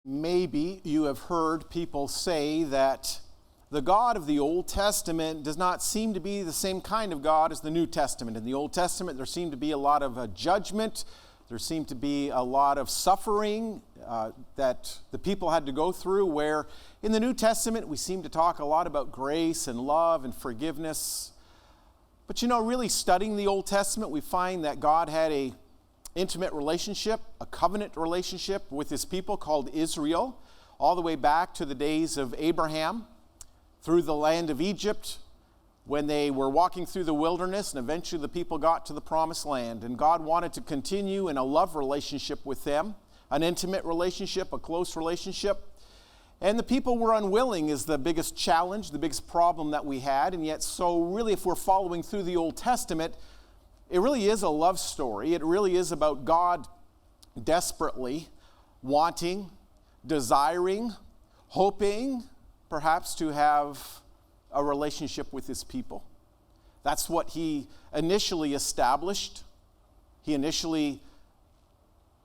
Maybe you have heard people say that the God of the Old Testament does not seem to be the same kind of God as the New Testament. In the Old Testament, there seemed to be a lot of judgment. There seemed to be a lot of suffering that the people had to go through, where in the New Testament, we seem to talk a lot about grace and love and forgiveness. But really studying the Old Testament, we find that God had an intimate relationship, a covenant relationship with his people called Israel, all the way back to the days of Abraham, through the land of Egypt, when they were walking through the wilderness, and eventually the people got to the promised land. And God wanted to continue in a love relationship with them, an intimate relationship, a close relationship. And the people were unwilling is the biggest challenge, the biggest problem that we had. And yet, so really, if we're following through the Old Testament, it really is a love story. It really is about God desperately wanting, desiring, hoping, perhaps to have a relationship with his people. That's what he initially established. He initially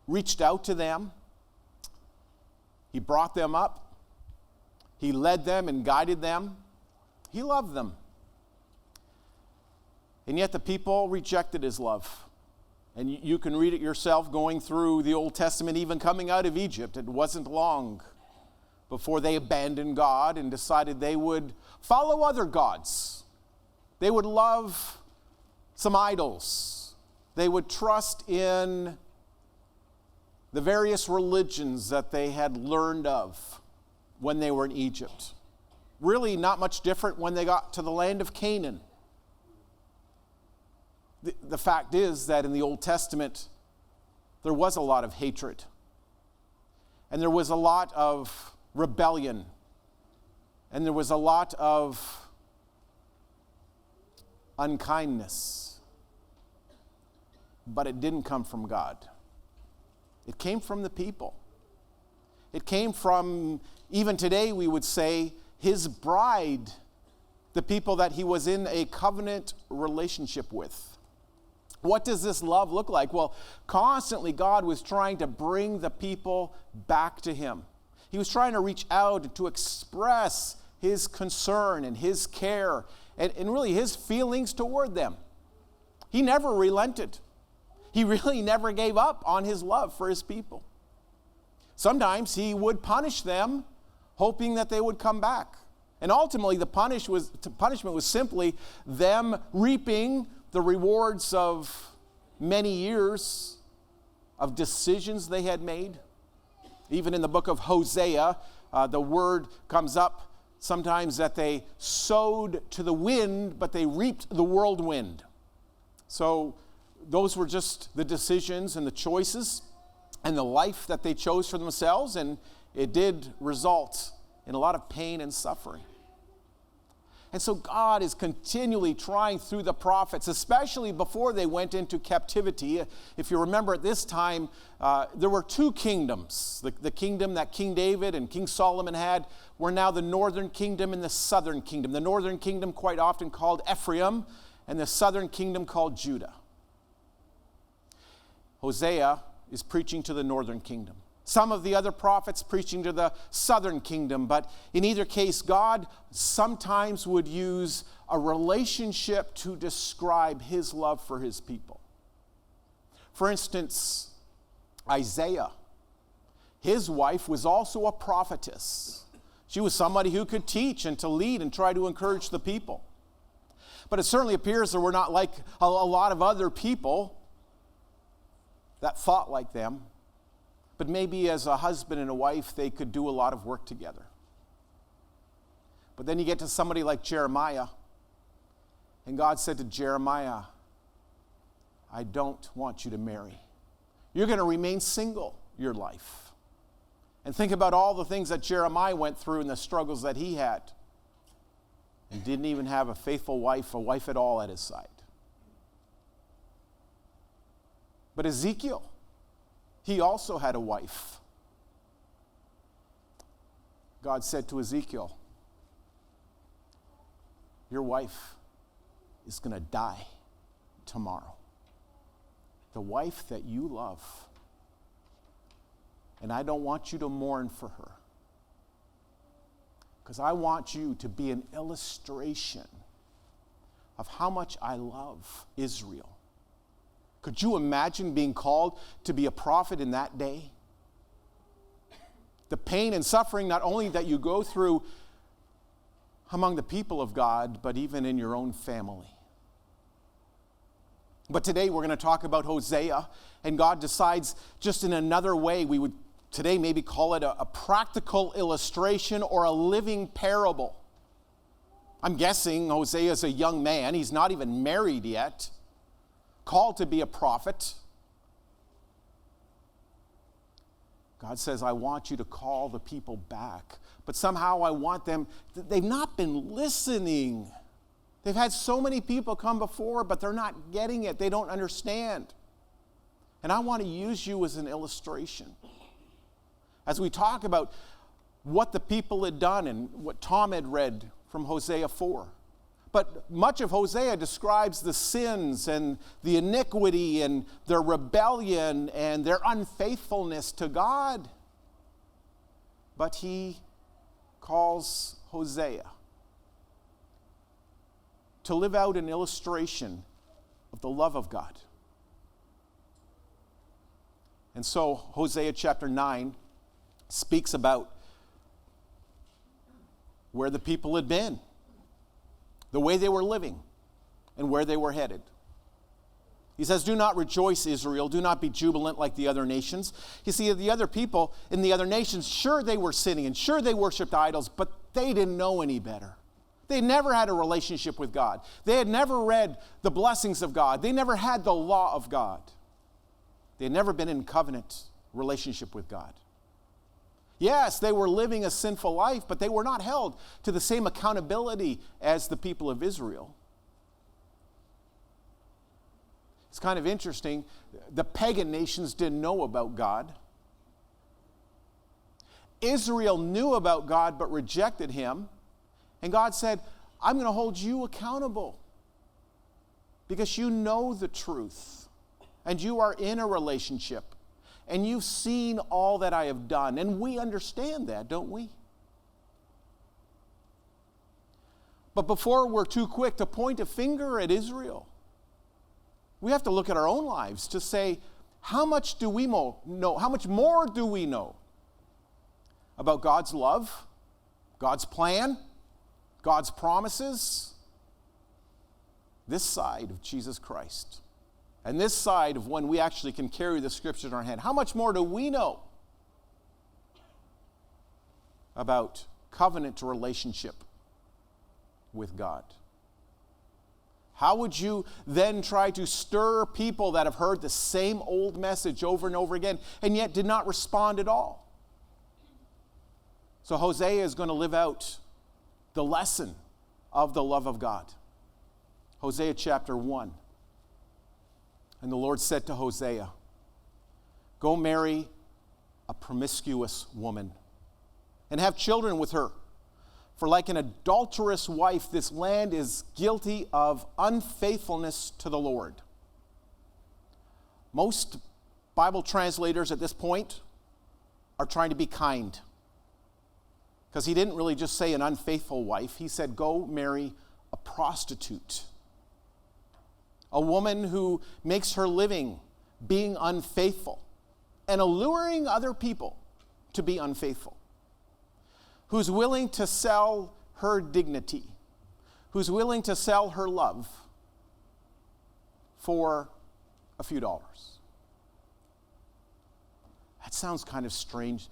reached out to them. He brought them up. He led them and guided them. He loved them. And yet the people rejected his love. And you can read it yourself going through the Old Testament, even coming out of Egypt. It wasn't long before they abandoned God and decided they would follow other gods. They would love some idols. They would trust in the various religions that they had learned of when they were in Egypt. Really not much different when they got to the land of Canaan. The fact is that in the Old Testament, there was a lot of hatred. And there was a lot of rebellion. And there was a lot of unkindness. But it didn't come from God. It came from the people. It came from, even today we would say, his bride, the people that he was in a covenant relationship with. What does this love look like? Well, constantly God was trying to bring the people back to him. He was trying to reach out to express his concern and his care and really his feelings toward them. He never relented. He really never gave up on his love for his people. Sometimes he would punish them, hoping that they would come back. And ultimately, the punishment was simply them reaping the rewards of many years of decisions they had made. Even in the book of Hosea, the word comes up sometimes that they sowed to the wind, but they reaped the whirlwind. So those were just the decisions and the choices and the life that they chose for themselves, and it did result in a lot of pain and suffering. And so God is continually trying through the prophets, especially before they went into captivity. If you remember at this time, there were two kingdoms. The kingdom that King David and King Solomon had were now the northern kingdom and the southern kingdom. The northern kingdom quite often called Ephraim, and the southern kingdom called Judah. Hosea is preaching to the northern kingdom. Some of the other prophets preaching to the southern kingdom, but in either case, God sometimes would use a relationship to describe his love for his people. For instance, Isaiah, his wife was also a prophetess. She was somebody who could teach and to lead and try to encourage the people. But it certainly appears there were not like a lot of other people that thought like them. But maybe as a husband and a wife, they could do a lot of work together. But then you get to somebody like Jeremiah, and God said to Jeremiah, I don't want you to marry. You're going to remain single your life. And think about all the things that Jeremiah went through and the struggles that he had. He didn't even have a faithful wife, a wife at all at his side. But Ezekiel, he also had a wife. God said to Ezekiel, your wife is going to die tomorrow. The wife that you love And I don't want you to mourn for her. Because I want you to be an illustration of how much I love Israel. Could you imagine being called to be a prophet in that day? The pain and suffering not only that you go through among the people of God, but even in your own family. But today we're going to talk about Hosea, and God decides just in another way. We would today maybe call it a practical illustration or a living parable. I'm guessing Hosea is a young man. He's not even married yet, called to be a prophet. God says, I want you to call the people back. But somehow I want them, they've not been listening. They've had so many people come before, but they're not getting it. They don't understand. And I want to use you as an illustration. As we talk about what the people had done and what Tom had read from Hosea 4. But much of Hosea describes the sins and the iniquity and their rebellion and their unfaithfulness to God. But he calls Hosea to live out an illustration of the love of God. And so Hosea chapter 9 speaks about where the people had been, the way they were living, and where they were headed. He says, do not rejoice, Israel. Do not be jubilant like the other nations. You see, the other people in the other nations, sure they were sinning, and sure they worshiped idols, but they didn't know any better. They never had a relationship with God. They had never read the blessings of God. They never had the law of God. They had never been in covenant relationship with God. Yes, they were living a sinful life, but they were not held to the same accountability as the people of Israel. It's kind of interesting. The pagan nations didn't know about God. Israel knew about God but rejected him. And God said, I'm going to hold you accountable because you know the truth and you are in a relationship. And you've seen all that I have done. And we understand that, don't we? But before we're too quick to point a finger at Israel, we have to look at our own lives to say, how much do we know? How much more do we know about God's love, God's plan, God's promises, this side of Jesus Christ? And this side of when we actually can carry the scriptures in our hand. How much more do we know about covenant relationship with God? How would you then try to stir people that have heard the same old message over and over again and yet did not respond at all? So Hosea is going to live out the lesson of the love of God. Hosea chapter 1. And the Lord said to Hosea, go marry a promiscuous woman and have children with her. For like an adulterous wife, this land is guilty of unfaithfulness to the Lord. Most Bible translators at this point are trying to be kind. Because he didn't really just say an unfaithful wife. He said, go marry a prostitute. A woman who makes her living being unfaithful and alluring other people to be unfaithful. Who's willing to sell her dignity. Who's willing to sell her love for a few dollars. That sounds kind of strange.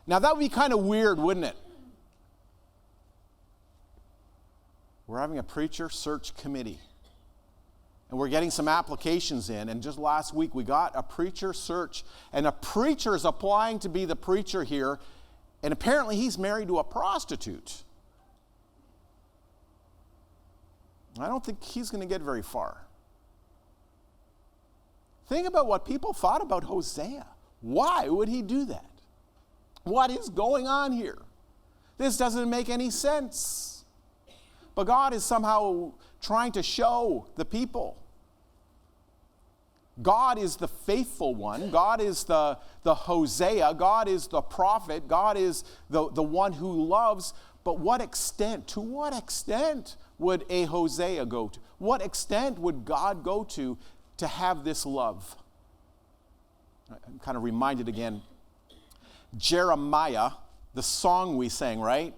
Now that would be kind of weird, wouldn't it? We're having a preacher search committee. And we're getting some applications in. And just last week we got a preacher search. And a preacher is applying to be the preacher here. And apparently he's married to a prostitute. I don't think he's going to get very far. Think about what people thought about Hosea. Why would he do that? What is going on here? This doesn't make any sense. But God is somehow trying to show the people God is the faithful one. God is the Hosea. God is the prophet. God is the one who loves. But to what extent would a Hosea go to? What extent would God go to have this love? I'm kind of reminded again, Jeremiah, the song we sang, right?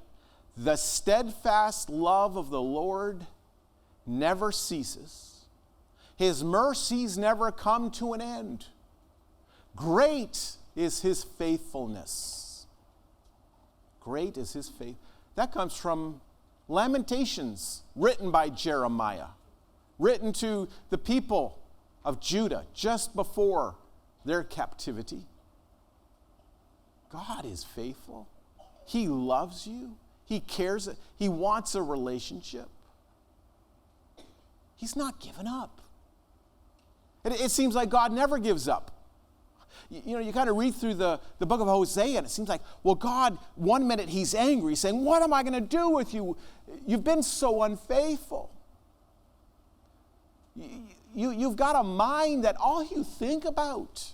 The steadfast love of the Lord never ceases. His mercies never come to an end. Great is his faithfulness. Great is his faith. That comes from Lamentations, written by Jeremiah, written to the people of Judah just before their captivity. God is faithful. He loves you. He cares. He wants a relationship. He's not given up. It seems like God never gives up. You kind of read through the book of Hosea, and it seems like, well, God, one minute he's angry, saying, what am I going to do with you? You've been so unfaithful. You've got a mind that all you think about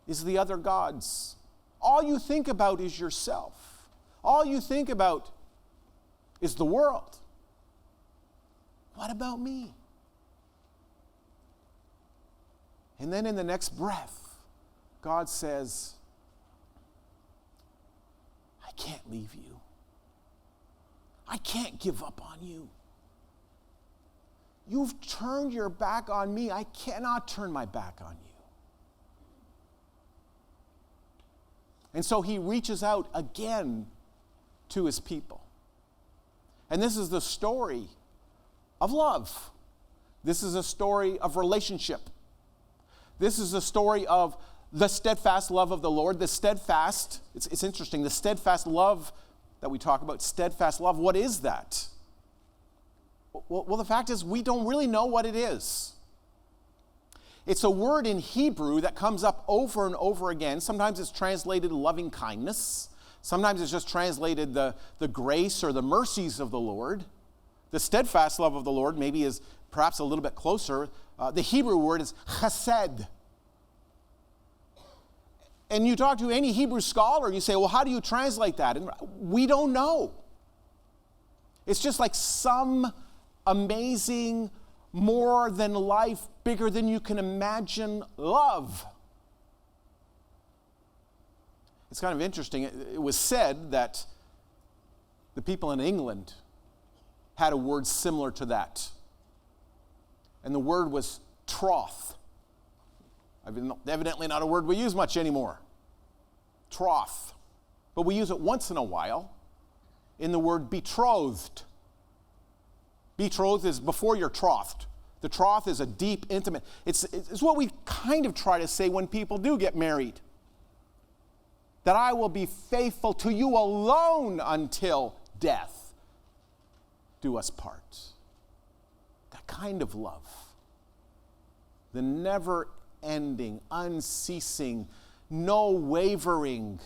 is the other gods. All you think about is yourself. All you think about is the world. What about me? And then in the next breath, God says, I can't leave you. I can't give up on you. You've turned your back on me. I cannot turn my back on you. And so he reaches out again to his people. And this is the story of love. This is a story of relationship. This is a story of the steadfast love of the Lord. The steadfast, it's interesting, the steadfast love that we talk about, steadfast love, what is that? Well, the fact is we don't really know what it is. It's a word in Hebrew that comes up over and over again. Sometimes it's translated loving kindness. Sometimes it's just translated the grace or the mercies of the Lord. The steadfast love of the Lord maybe is perhaps a little bit closer. The Hebrew word is chesed. And you talk to any Hebrew scholar, you say, well, how do you translate that? And we don't know. It's just like some amazing, more than life, bigger than you can imagine love. It's kind of interesting. It was said that the people in England had a word similar to that. And the word was troth. Evidently not a word we use much anymore. Troth. But we use it once in a while in the word betrothed. Betrothed is before you're trothed. The troth is a deep, intimate. It's what we kind of try to say when people do get married. That I will be faithful to you alone until death do us part. That kind of love. The never-ending, unceasing, no wavering,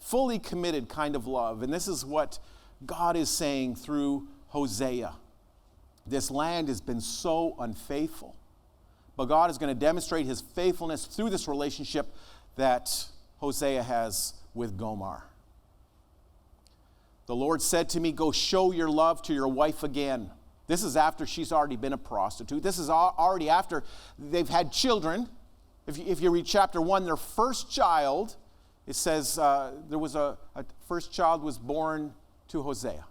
fully committed kind of love. And this is what God is saying through Hosea. This land has been so unfaithful. But God is going to demonstrate his faithfulness through this relationship that Hosea has with Gomer. The Lord said to me, go show your love to your wife again. This is after she's already been a prostitute. This is already after they've had children. If you read chapter 1, their first child, it says there was a first child was born to Hosea.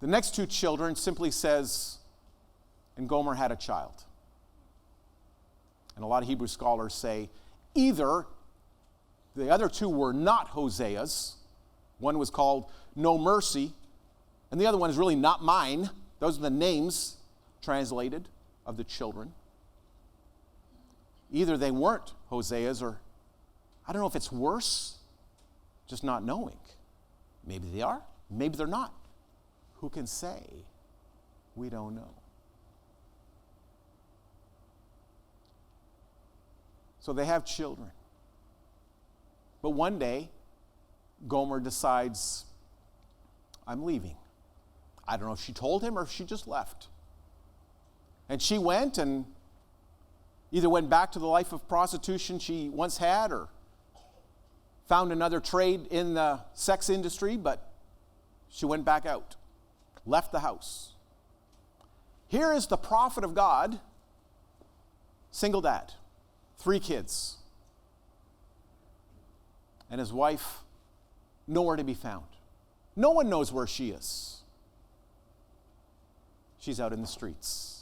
The next two children simply says, and Gomer had a child. And a lot of Hebrew scholars say either the other two were not Hosea's. One was called No Mercy, and the other one is really Not Mine. Those are the names translated of the children. Either they weren't Hosea's, or I don't know if it's worse, just not knowing. Maybe they are, maybe they're not. Who can say? We don't know. So they have children. But one day, Gomer decides, I'm leaving. I don't know if she told him or if she just left. And she went and either went back to the life of prostitution she once had or found another trade in the sex industry, but she went back out, left the house. Here is the prophet of God, single dad, 3 kids, and his wife nowhere to be found. No one knows where she is. She's out in the streets.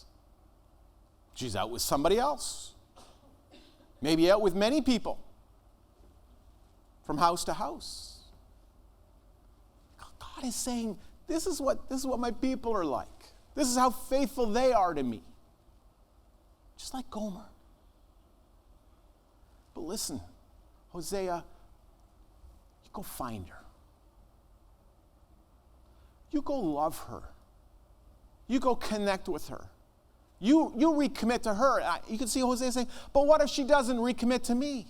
She's out with somebody else. Maybe out with many people. From house to house. God is saying, this is what my people are like. This is how faithful they are to me. Just like Gomer. But listen, Hosea, you go find her. You go love her. You go connect with her. You recommit to her. You can see Hosea saying, but what if she doesn't recommit to me?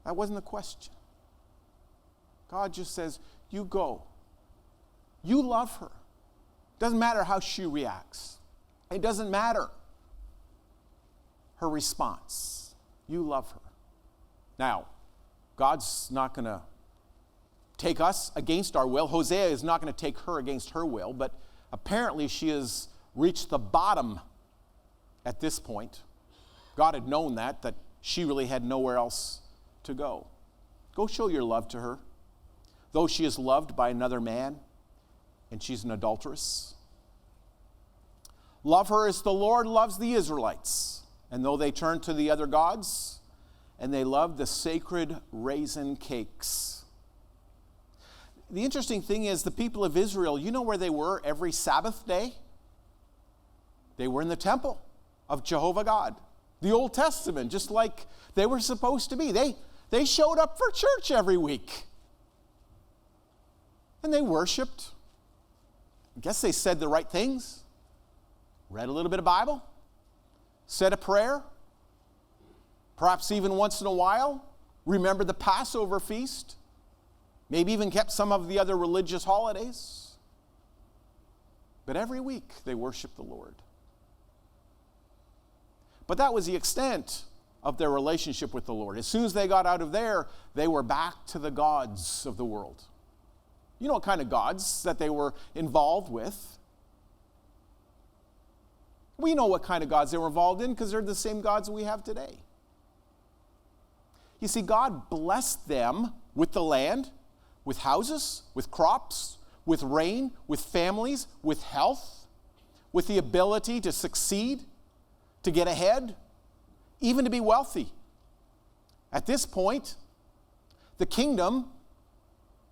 That wasn't the question. God just says, you go. You love her. Doesn't matter how she reacts. It doesn't matter her response. You love her. Now, God's not going to take us against our will. Hosea is not going to take her against her will, but apparently she has reached the bottom at this point. God had known that she really had nowhere else to go. Go show your love to her. Though she is loved by another man and she's an adulteress. Love her as the Lord loves the Israelites. And though they turned to the other gods and they loved the sacred raisin cakes. The interesting thing is the people of Israel, you know where they were every Sabbath day? They were in the temple of Jehovah God. The Old Testament, just like they were supposed to be. They showed up for church every week. And they worshiped. I guess they said the right things. Read a little bit of Bible. Said a prayer. Perhaps even once in a while, remembered the Passover feast. Maybe even kept some of the other religious holidays. But every week they worshiped the Lord. But that was the extent of their relationship with the Lord. As soon as they got out of there, they were back to the gods of the world. You know what kind of gods that they were involved with. We know what kind of gods they were involved in because they're the same gods we have today. You see, God blessed them with the land, with houses, with crops, with rain, with families, with health, with the ability to succeed, to get ahead, even to be wealthy. At this point, the kingdom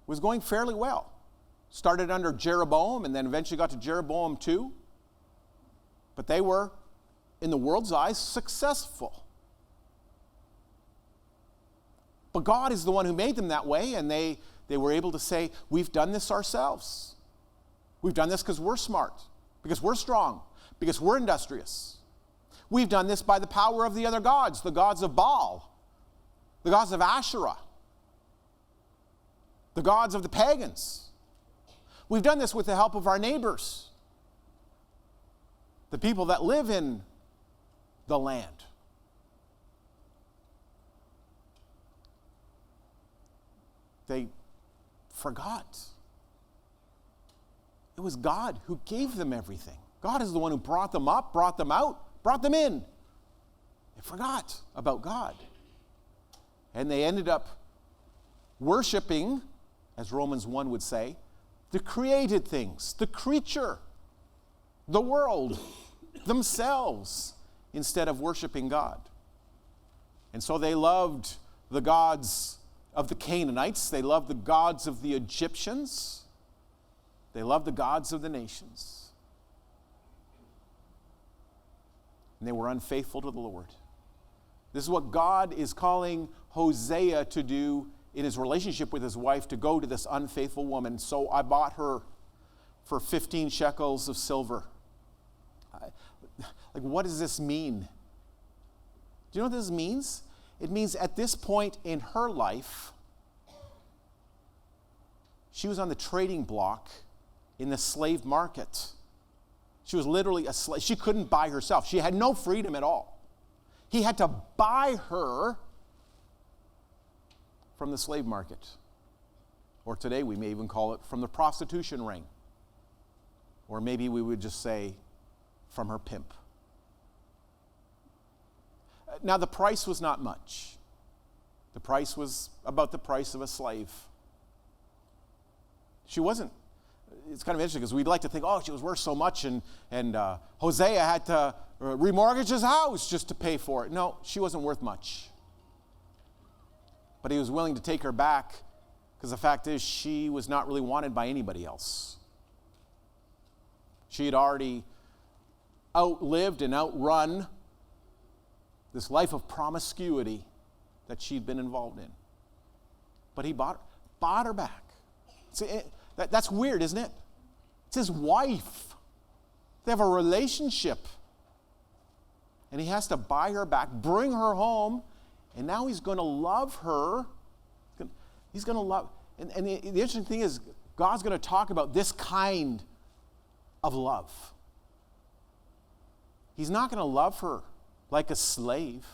was going fairly well. Started under Jeroboam and then eventually got to Jeroboam II. But they were, in the world's eyes, successful. But God is the one who made them that way, and they were able to say, we've done this ourselves. We've done this because we're smart, because we're strong, because we're industrious. We've done this by the power of the other gods, the gods of Baal, the gods of Asherah, the gods of the pagans. We've done this with the help of our neighbors, the people that live in the land. They forgot. It was God who gave them everything. God is the one who brought them up, brought them out, brought them in. They forgot about God. And they ended up worshiping, as Romans 1 would say, the created things, the creature, the world, themselves, instead of worshiping God. And so they loved the gods of the Canaanites. They loved the gods of the Egyptians. They loved the gods of the nations. And they were unfaithful to the Lord. This is what God is calling Hosea to do in his relationship with his wife, to go to this unfaithful woman. So I bought her for 15 shekels of silver. Like, what does this mean? Do you know what this means? It means at this point in her life, she was on the trading block in the slave market. She was literally a slave. She couldn't buy herself. She had no freedom at all. He had to buy her from the slave market. Or today we may even call it from the prostitution ring. Or maybe we would just say from her pimp. Now the price was not much. The price was about the price of a slave. She wasn't. It's kind of interesting because we'd like to think, oh, she was worth so much, and Hosea had to remortgage his house just to pay for it. No, she wasn't worth much. But he was willing to take her back because the fact is she was not really wanted by anybody else. She had already outlived and outrun this life of promiscuity that she'd been involved in. But he bought her back. See, that's weird, isn't it? It's his wife. They have a relationship. And he has to buy her back, bring her home, and now he's going to love her. He's going to love. And the interesting thing is, God's going to talk about this kind of love. He's not going to love her like a slave.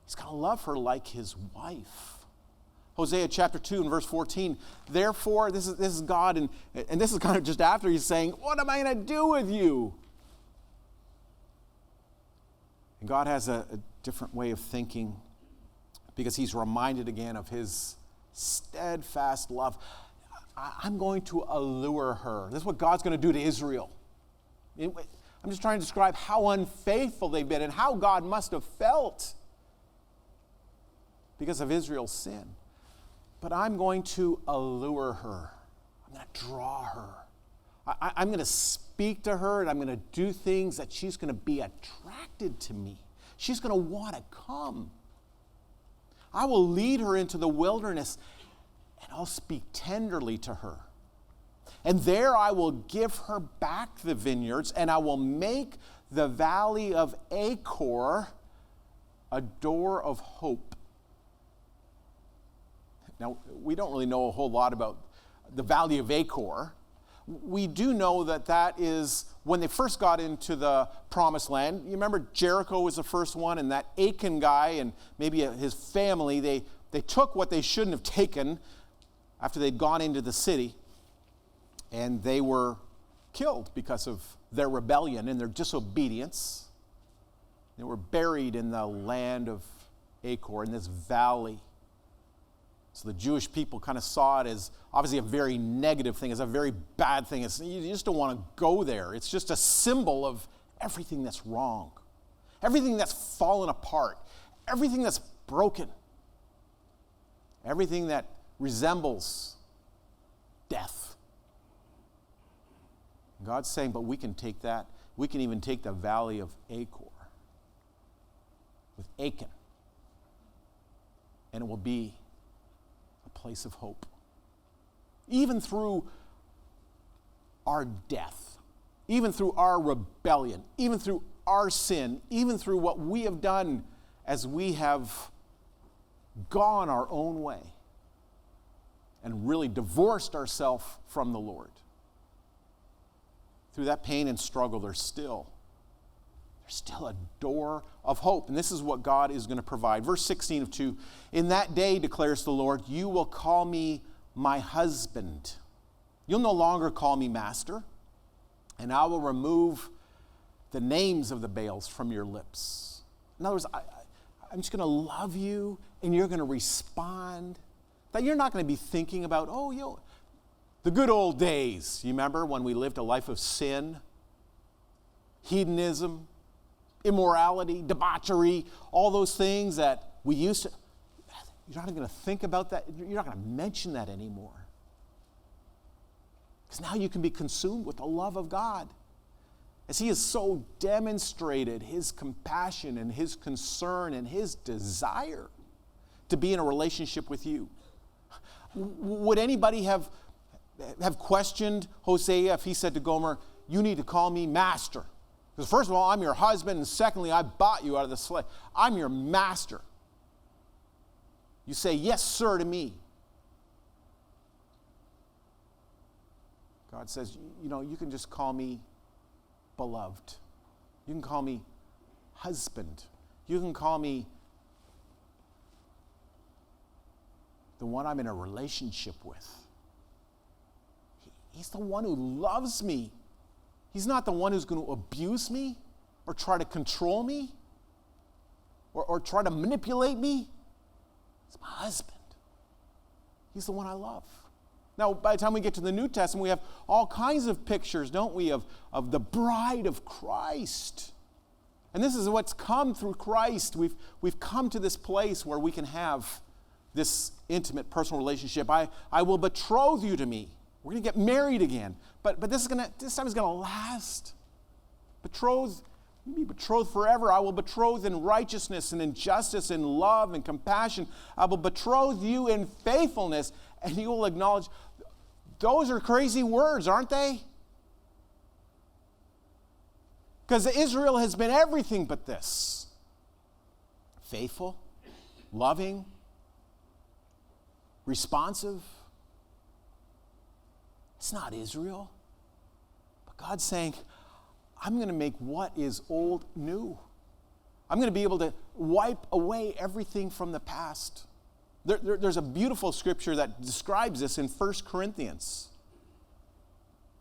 He's going to love her like his wife. Hosea chapter 2 and verse 14. Therefore, this is God, and this is kind of just after he's saying, what am I going to do with you? And God has a different way of thinking because he's reminded again of his steadfast love. I'm going to allure her. This is what God's going to do to Israel. I'm just trying to describe how unfaithful they've been and how God must have felt because of Israel's sin. But I'm going to allure her. I'm going to draw her. I'm going to speak to her, and I'm going to do things that she's going to be attracted to me. She's going to want to come. I will lead her into the wilderness, and I'll speak tenderly to her. And there I will give her back the vineyards, and I will make the Valley of Achor a door of hope. Now, we don't really know a whole lot about the Valley of Achor. We do know that is when they first got into the Promised Land. You remember Jericho was the first one, and that Achan guy and maybe his family, they took what they shouldn't have taken after they'd gone into the city, and they were killed because of their rebellion and their disobedience. They were buried in the land of Achor, in this valley. So the Jewish people kind of saw it as obviously a very negative thing, as a very bad thing. You just don't want to go there. It's just a symbol of everything that's wrong, everything that's fallen apart, everything that's broken, everything that resembles death. God's saying, but we can take that. We can even take the Valley of Achor with Achan, and it will be place of hope. Even through our death, even through our rebellion, even through our sin, even through what we have done as we have gone our own way and really divorced ourselves from the Lord. Through that pain and struggle, there's still a door of hope. And this is what God is going to provide. Verse 16 of 2, in that day, declares the Lord, you will call me my husband. You'll no longer call me master, and I will remove the names of the Baals from your lips. In other words, I'm just going to love you, and you're going to respond. That you're not going to be thinking about, the good old days. You remember when we lived a life of sin, hedonism, immorality, debauchery, all those things that we used to. You're not going to think about that. You're not going to mention that anymore. Because now you can be consumed with the love of God. As he has so demonstrated his compassion and his concern and his desire to be in a relationship with you. Would anybody have questioned Hosea if he said to Gomer, you need to call me master? Because first of all, I'm your husband, and secondly, I bought you out of the slave. I'm your master. You say, yes, sir, to me. God says, you can just call me beloved. You can call me husband. You can call me the one I'm in a relationship with. He's the one who loves me. He's not the one who's going to abuse me or try to control me or try to manipulate me. He's my husband. He's the one I love. Now, by the time we get to the New Testament, we have all kinds of pictures, don't we, of the bride of Christ. And this is what's come through Christ. We've come to this place where we can have this intimate personal relationship. I will betroth you to me. We're going to get married again. But this time is going to last. Betrothed, you'll be betrothed forever. I will betroth in righteousness and in justice, in love and compassion. I will betroth you in faithfulness. And you will acknowledge, those are crazy words, aren't they? Because Israel has been everything but this. Faithful, loving, responsive. It's not Israel. But God's saying, I'm going to make what is old new. I'm going to be able to wipe away everything from the past. There's a beautiful scripture that describes this in 1 Corinthians.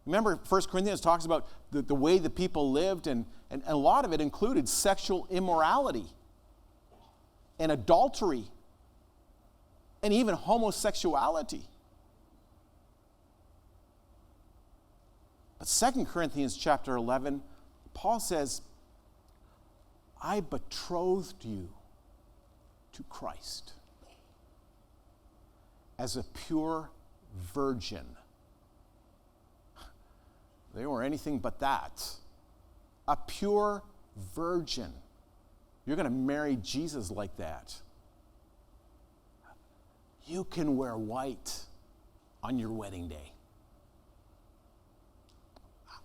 Remember, 1 Corinthians talks about the way the people lived, and a lot of it included sexual immorality and adultery and even homosexuality. But 2 Corinthians chapter 11, Paul says, I betrothed you to Christ as a pure virgin. They weren't anything but that. A pure virgin. You're going to marry Jesus like that. You can wear white on your wedding day.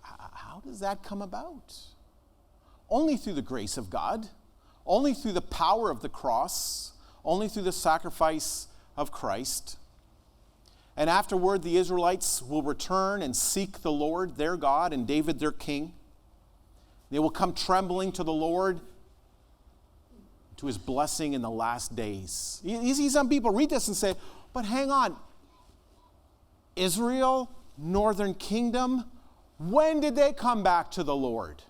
How does that come about? Only through the grace of God, only through the power of the cross, only through the sacrifice of Christ. And afterward, the Israelites will return and seek the Lord, their God, and David, their king. They will come trembling to the Lord, to his blessing in the last days. You see some people read this and say, but hang on. Israel, northern kingdom, when did they come back to the Lord?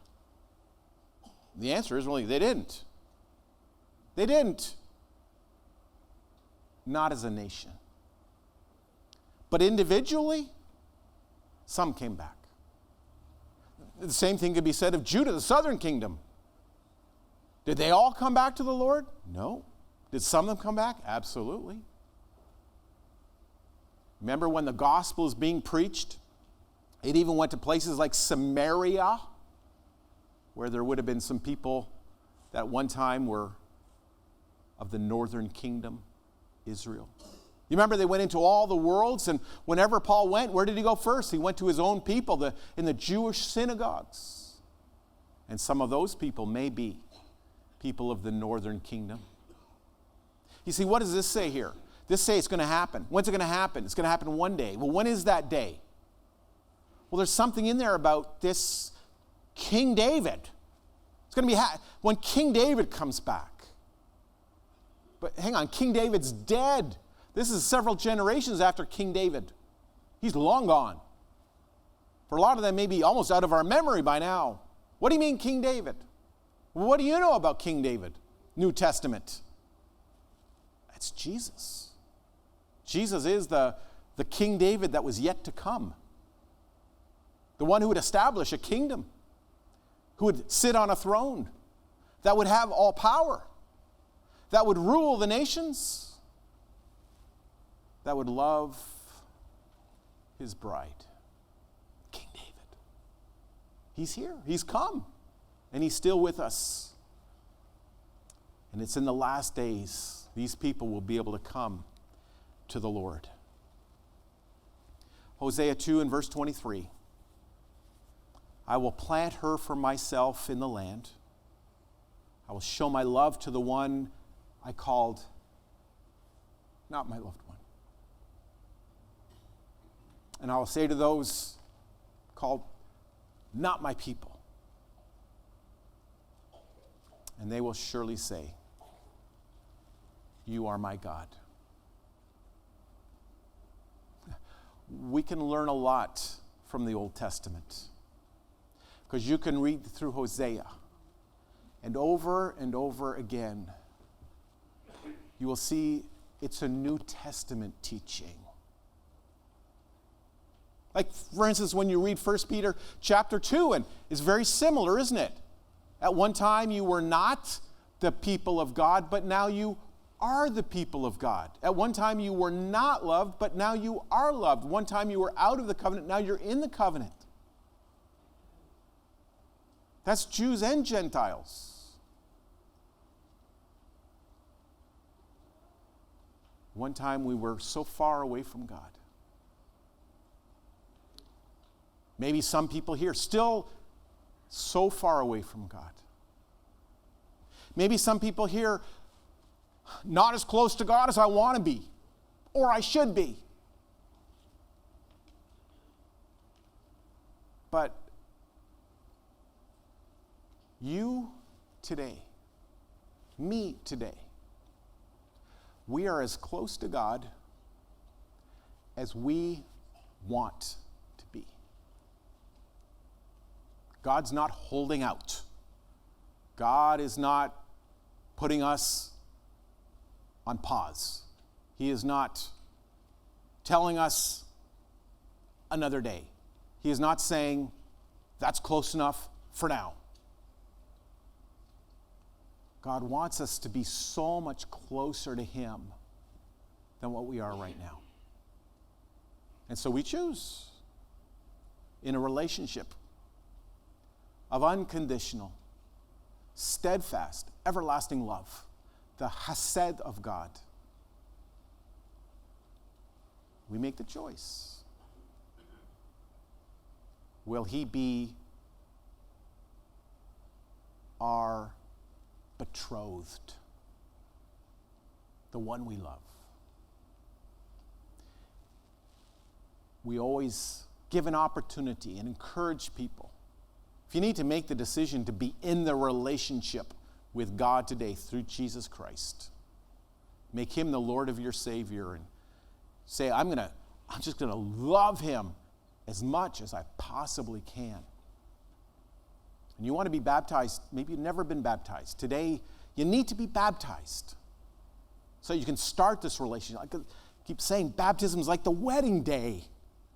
The answer is really, they didn't. They didn't. Not as a nation. But individually, some came back. The same thing could be said of Judah, the southern kingdom. Did they all come back to the Lord? No. Did some of them come back? Absolutely. Remember when the gospel is being preached? It even went to places like Samaria, where there would have been some people that one time were of the northern kingdom, Israel. You remember they went into all the worlds, and whenever Paul went, where did he go first? He went to his own people, in the Jewish synagogues. And some of those people may be people of the northern kingdom. You see, what does this say here? This says it's going to happen. When's it going to happen? It's going to happen one day. Well, when is that day? Well, there's something in there about this King David. It's going to be when King David comes back. But hang on, King David's dead. This is several generations after King David. He's long gone. For a lot of them, maybe almost out of our memory by now. What do you mean, King David? What do you know about King David? New Testament. That's Jesus. Jesus is the King David that was yet to come. The one who would establish a kingdom, who would sit on a throne, that would have all power, that would rule the nations, that would love his bride, King David. He's here. He's come. And he's still with us. And it's in the last days these people will be able to come to the Lord. Hosea 2 and verse 23. I will plant her for myself in the land. I will show my love to the one I called not my loved one. And I will say to those called not my people. And they will surely say, you are my God. We can learn a lot from the Old Testament, because you can read through Hosea, and over again, you will see it's a New Testament teaching. Like, for instance, when you read 1 Peter chapter 2, and it's very similar, isn't it? At one time you were not the people of God, but now you are the people of God. At one time you were not loved, but now you are loved. One time you were out of the covenant, now you're in the covenant. That's Jews and Gentiles. One time we were so far away from God. Maybe some people here still so far away from God. Maybe some people here not as close to God as I want to be, or I should be. But you today, me today, we are as close to God as we want to be. God's not holding out. God is not putting us on pause. He is not telling us another day. He is not saying, that's close enough for now. God wants us to be so much closer to Him than what we are right now. And so we choose in a relationship of unconditional, steadfast, everlasting love, the Hesed of God. We make the choice. Will He be our betrothed, the one we love? We always give an opportunity and encourage people. If you need to make the decision to be in the relationship with God today through Jesus Christ, make Him the Lord of your Savior and say, I'm just going to love Him as much as I possibly can. And you want to be baptized, maybe you've never been baptized. Today, you need to be baptized so you can start this relationship. I keep saying baptism is like the wedding day.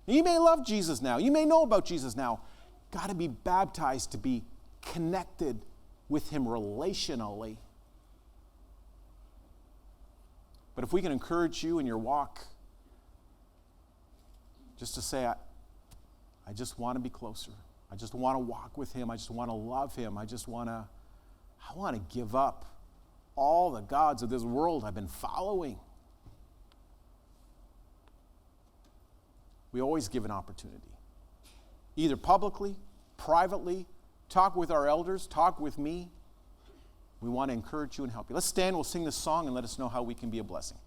You may love Jesus now. You may know about Jesus now. Got to be baptized to be connected with Him relationally. But if we can encourage you in your walk, just to say, I just want to be closer. I just want to walk with Him. I just want to love Him. I want to give up all the gods of this world I've been following. We always give an opportunity. Either publicly, privately, talk with our elders, talk with me. We want to encourage you and help you. Let's stand, we'll sing this song, and let us know how we can be a blessing.